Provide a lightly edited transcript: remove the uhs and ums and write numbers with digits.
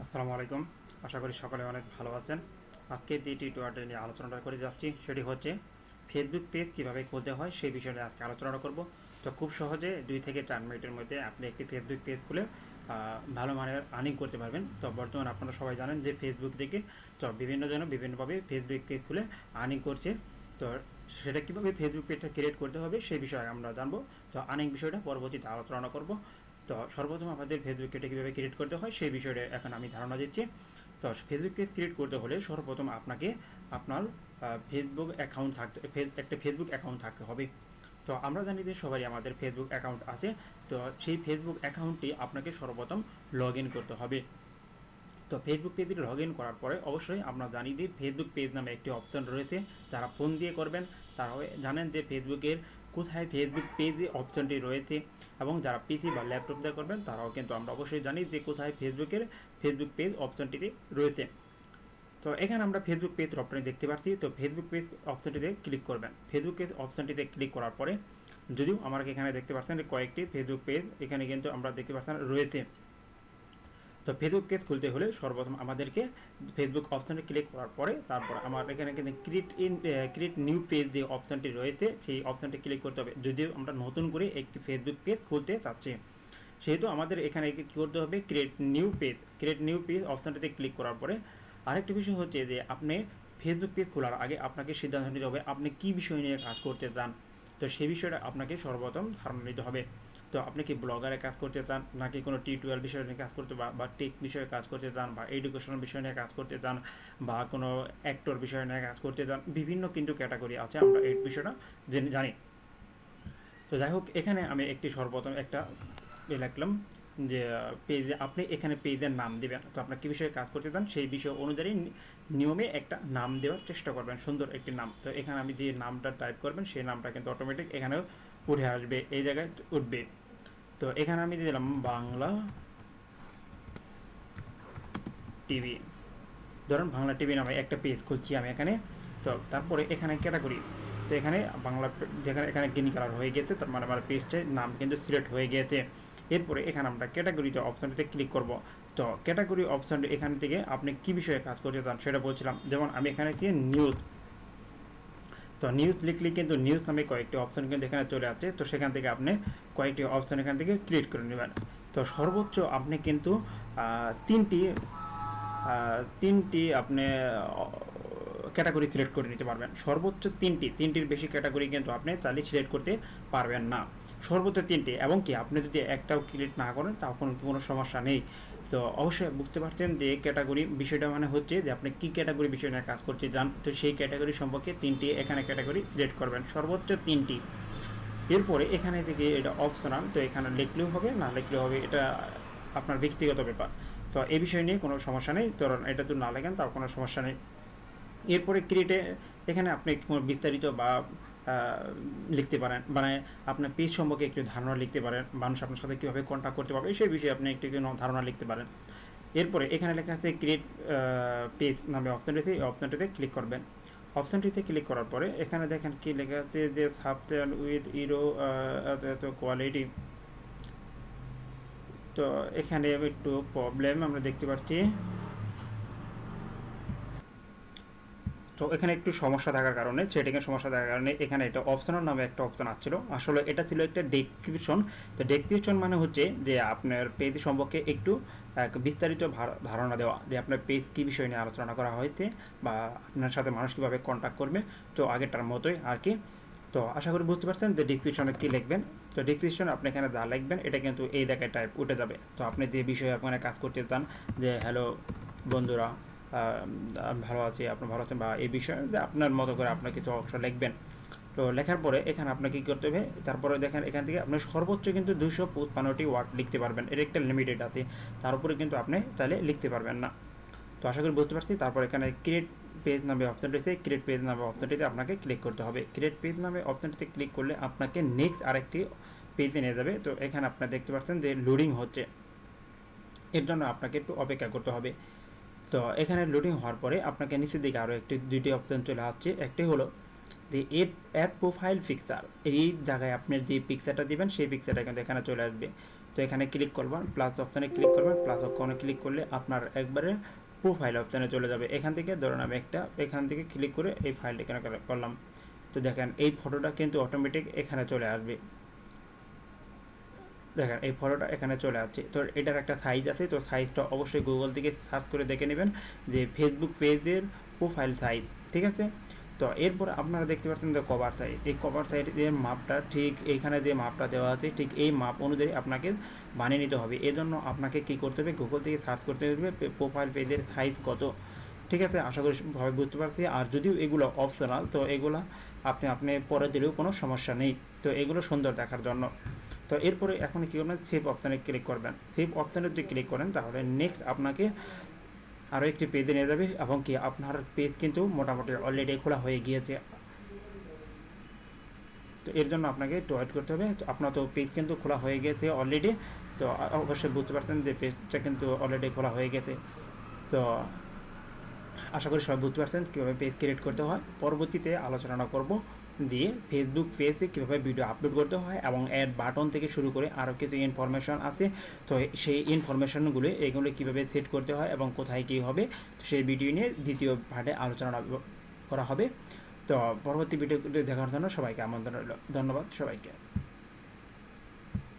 আসসালামু আলাইকুম। আশা করি সকলে অনেক ভালো আছেন। আজকে যে টিউটোরিয়ালটি নিয়ে আলোচনাটা করে যাচ্ছি সেটি হচ্ছে ফেসবুক পেজ কীভাবে খুলতে হয় সেই বিষয়ে নিয়ে আজকে আলোচনা করব। তো খুব সহজে 2 থেকে 4 মিনিটের মধ্যে আপনি একটি ফেসবুক পেজ খুলে ভালো মানের আর্নিং করতে পারবেন। তো বর্তমানে আপনারা সবাই জানেন যে ফেসবুক থেকে তো বিভিন্ন জন বিভিন্নভাবে ফেসবুক পেজ খুলে আর্নিং করছে। তো সেটা কীভাবে ফেসবুক পেজটা ক্রিয়েট করতে হবে সেই বিষয়ে আমরা জানবো। তো আর্নিং বিষয়টা পরবর্তীতে আলোচনা করব। তো সর্বপ্রথম আমাদের ফেসবুক পেজটা কীভাবে ক্রিয়েট করতে হয় সেই বিষয়ে এখন আমি ধারণা দিচ্ছি। তো ফেসবুক পেজ ক্রিয়েট করতে হলে সর্বপ্রথম আপনাকে আপনার ফেসবুক অ্যাকাউন্ট থাকতে একটা ফেসবুক অ্যাকাউন্ট থাকতে হবে। তো আমরা জানি যে সবাই আমাদের ফেসবুক অ্যাকাউন্ট আছে। তো সেই ফেসবুক অ্যাকাউন্টটি আপনাকে সর্বপ্রথম লগ ইন করতে হবে। তো ফেসবুক পেজে লগ ইন করার পরে অবশ্যই আমরা জানি যে ফেসবুক পেজ নামে একটি অপশন রয়েছে, যারা ফোন দিয়ে করবেন তারা জানেন যে ফেসবুকের কোথায় ফেসবুক পেজে অপশনটি রয়েছে, এবং যারা পিসি বা ল্যাপটপ দিয়ে করবেন তারাও কিন্তু আমরা অবশ্যই জানি যে কোথায় ফেসবুক পেজ অপশনটিতে রয়েছে। তো এখানে আমরা ফেসবুক পেজ অপশনটি দেখতে পাচ্ছি। তো ফেসবুক পেজ অপশনটিতে ক্লিক করবেন। ফেসবুক পেজ অপশনটিতে ক্লিক করার পরে যদিও আমরা এখানে দেখতে পাচ্ছেন কয়েকটি ফেসবুক পেজ এখানে কিন্তু আমরা দেখতে পাচ্ছেন রয়েছে। তো ফেসবুক পেজ খুলতে হলে সর্বপ্রথম আমাদেরকে ফেসবুক অপশানে ক্লিক করার পরে তারপর আমার এখানে কিন্তু ক্রিয়েট নিউ পেজ যে অপশানটি রয়েছে সেই অপশানটি ক্লিক করতে হবে, যদিও আমরা নতুন করে একটি ফেসবুক পেজ খুলতে চাচ্ছি। সেহেতু আমাদের এখানে কী করতে হবে, ক্রিয়েট নিউ পেজ অপশানটিতে ক্লিক করার পরে আরেকটি বিষয় হচ্ছে যে আপনি ফেসবুক পেজ খোলার আগে আপনাকে সিদ্ধান্ত নিতে হবে আপনি কী বিষয় নিয়ে কাজ করতে চান। তো সেই বিষয়টা আপনাকে সর্বপ্রথম ধারণা নিতে হবে। তো আপনি কি ব্লগারে কাজ করতে চান, নাকি কোনো টিউটোরিয়াল বিষয় নিয়ে কাজ করতে বা টেক বিষয়ে কাজ করতে চান, বা এডুকেশনাল বিষয় নিয়ে কাজ করতে চান, বা কোনো অ্যাক্টর বিষয় নিয়ে কাজ করতে চান, বিভিন্ন কিন্তু ক্যাটাগরি আছে, আমরা এই বিষয়টা জানি। তো যাই হোক, এখানে আমি একটি সর্বপ্রথম একটা লিখলাম যে পেজে আপনি এখানে পেজের নাম দেবেন। তো আপনার কী বিষয়ে কাজ করতে চান সেই বিষয় অনুযায়ী নিয়মে একটা নাম দেওয়ার চেষ্টা করবেন, সুন্দর একটি নাম। তো এখানে আমি যে নামটা টাইপ করবেন সেই নামটা কিন্তু অটোমেটিক এখানেও উঠে আসবে, এই জায়গায় উঠবে। তো এখানে আমি দিলাম বাংলা টিভি। ধরুন বাংলা টিভি নামে একটা পেজ খুলছি আমি এখানে। তো তারপরে এখানে ক্যাটাগরি, তো এখানে বাংলা যেখানে এখানে গ্রিন কালার হয়ে গেছে, তার মানে আমার পেজটার নাম কিন্তু সিলেক্ট হয়ে গিয়েছে। এরপরে এখানে আমরা ক্যাটাগরিতে অপশানটিতে ক্লিক করব। তো ক্যাটাগরি অপশানটি এখান থেকে আপনি কী বিষয়ে কাজ করতে চান সেটা বলছিলাম। যেমন আমি এখানে কি নিউজ, তো নিউজ লিখলে কিন্তু নিউজ নামে কয়েকটি অপশান কিন্তু এখানে চলে আসছে। তো সেখান থেকে আপনি কয়েকটি অপশান এখান থেকে ক্লিক করে নেবেন। তো সর্বোচ্চ আপনি কিন্তু তিনটি তিনটি আপনি ক্যাটাগরি সিলেক্ট করে নিতে পারবেন। সর্বোচ্চ তিনটির বেশি ক্যাটাগরি কিন্তু আপনি তাহলে সিলেক্ট করতে পারবেন না, সর্বোচ্চ তিনটি। এবং কি আপনি যদি একটাও ক্লিক না করেন তাও কোনো সমস্যা নেই। তো অবশ্যই বুঝতে পারছেন যে ক্যাটাগরি বিষয়টা মানে হচ্ছে যে আপনি কী ক্যাটাগরি বিষয় নিয়ে কাজ করতে চান। তো সেই ক্যাটাগরি সম্পর্কে তিনটি এখানে ক্যাটাগরি সিলেক্ট করবেন, সর্বোচ্চ তিনটি। এরপরে এখানে থেকে এটা অপশনাল, তো এখানে লিখলেও হবে না লিখলেও হবে, এটা আপনার ব্যক্তিগত ব্যাপার। তো এই বিষয় নিয়ে কোনো সমস্যা নেই, তো এটা তো না লেখেন তাও কোনো সমস্যা নেই। এরপরে ক্রিয়েটে এখানে আপনি কোনো বিস্তারিত বা লিখতে পারেন, মানে আপনার পেজ সম্পর্কে একটু ধারণা লিখতে পারেন, মানুষ আপনার সাথে কীভাবে কন্ট্যাক্ট করতে পারবে সেই বিষয়ে আপনি একটু ধারণা লিখতে পারেন। এরপরে এখানে লেখা আছে ক্রিয়েট পেজ নামে অপশানটিতে, এই অপশানটিতে ক্লিক করবেন। অপশানটিতে ক্লিক করার পরে এখানে দেখেন কি লেখা আছে যে সাবস্টেন উইথ ইরো এত কোয়ালিটি। তো এখানে একটু প্রবলেম আমরা দেখতে পাচ্ছি। তো এখানে একটু সমস্যা থাকার কারণে, সেটিংয়ের সমস্যা থাকার কারণে এখানে একটা অপশনাল নামে একটা অপশন আসছিল, আসলে এটা ছিল একটা ডেসক্রিপশন। তো ডেসক্রিপশন মানে হচ্ছে যে আপনার পেজ সম্পর্কে একটু বিস্তারিত ধারণা দেওয়া, যে আপনার পেজ কী বিষয় নিয়ে আলোচনা করা হয়েছে বা আপনার সাথে মানুষ কীভাবে কন্ট্যাক্ট করবে, তো আগেরটার মতোই আর কি। তো আশা করি বুঝতে পারছেন যে ডিসক্রিপশনে কী লিখবেন। তো ডিসক্রিপশনে আপনি এখানে যা লিখবেন এটা কিন্তু এই জায়গায় টাইপ উঠে যাবে। তো আপনি যে বিষয়ে আপনারা কাজ করতে চান, যে হ্যালো বন্ধুরা, ভালো আছি, আপনি ভালো আছেন, বা এই বিষয়ে যে আপনার মতো করে আপনার কিছু অংশ লিখবেন। তো লেখার পরে এখানে আপনাকে কী করতে হবে, তারপরে দেখেন এখান থেকে আপনি সর্বোচ্চ কিন্তু 255টি ওয়ার্ড লিখতে পারবেন, এর একটা লিমিটেড আছে, তার উপরে কিন্তু আপনি তাহলে লিখতে পারবেন না। তো আশা করি বুঝতে পারছি। তারপর এখানে ক্রিয়েট পেজ নামে অপশানটি আছে, ক্রিয়েট পেজ নামে অপশানটিতে আপনাকে ক্লিক করতে হবে। ক্রিয়েট পেজ নামে অপশানটিতে ক্লিক করলে আপনাকে নেক্সট আরেকটি পেজে নিয়ে যাবে। তো এখানে আপনারা দেখতে পাচ্ছেন যে লোডিং হচ্ছে, এর জন্য আপনাকে একটু অপেক্ষা করতে হবে। তো এখানে লোডিং হওয়ার পরে আপনাকে নিচের দিকে আরও দুইটি অপশান চলে আসছে। একটি হলো যে অ্যাড প্রোফাইল পিকচার, এই জায়গায় আপনার যে পিকচারটা দিবেন সেই পিকচারটা কিন্তু এখানে চলে আসবে। তো তো এখানে ক্লিক করবেন, প্লাস অপশানে ক্লিক করবেন, প্লাস অপশানে ক্লিক করলে আপনার একবারে প্রোফাইল অপশানে চলে যাবে। এখান থেকে ধরুন আমি এখান থেকে ক্লিক করে এই ফাইলটা এখানে করলাম। তো দেখেন এই ফটোটা কিন্তু অটোমেটিক এখানে চলে আসবে। দেখেন এই ফটোটা এখানে চলে আসছে। তো এটার একটা সাইজ আছে, তো সাইজটা অবশ্যই গুগল থেকে সার্চ করে দেখে নেবেন যে ফেসবুক পেজের প্রোফাইল সাইজ, ঠিক আছে। তো এরপর আপনারা দেখতে পাচ্ছেন যে কভার সাইজ, এই কভার সাইজের মাপটা ঠিক এইখানে যে মাপটা দেওয়া আছে ঠিক এই মাপ অনুযায়ী আপনাকে বানিয়ে নিতে হবে। এজন্য আপনাকে কী করতে হবে, গুগল থেকে সার্চ করতে হবে প্রোফাইল পেজের সাইজ কত, ঠিক আছে। আশা করি ভাবে বুঝতে পারছি। আর যদিও এগুলো অপশনাল, তো এগুলো আপনি পরে দিলেও কোনো সমস্যা নেই, তো এগুলো সুন্দর দেখার জন্য। তো এরপরে এখন কী করবেন, সেভ অপশানে ক্লিক করবেন। সেভ অপশানে যদি ক্লিক করেন তাহলে নেক্সট আপনাকে আরও একটি পেজে নিয়ে যাবে, এবং কি আপনার পেজ কিন্তু মোটামুটি অলরেডি খোলা হয়ে গিয়েছে। তো এর জন্য আপনাকে একটু ওয়েট করতে হবে। তো আপনার তো পেজ কিন্তু খোলা হয়ে গেছে অলরেডি, তো অবশ্যই বুঝতে পারছেন যে পেজটা কিন্তু অলরেডি খোলা হয়ে গেছে। তো আশা করি সবাই বুঝতে পারছেন কীভাবে পেজ ক্রিয়েট করতে হয়। পরবর্তীতে আলোচনা করব দিয়ে ফেসবুক পেজে কীভাবে ভিডিও আপলোড করতে হয়, এবং অ্যাড বাটন থেকে শুরু করে আরও কিছু ইনফরমেশন আছে। তো সেই ইনফরমেশনগুলো এগুলো কীভাবে সেট করতে হয় এবং কোথায় কী হবে, তো সেই ভিডিও নিয়ে দ্বিতীয় পার্টে আলোচনা করা হবে। তো পরবর্তী ভিডিওগুলো দেখার জন্য সবাইকে আমন্ত্রণ রইল। ধন্যবাদ সবাইকে।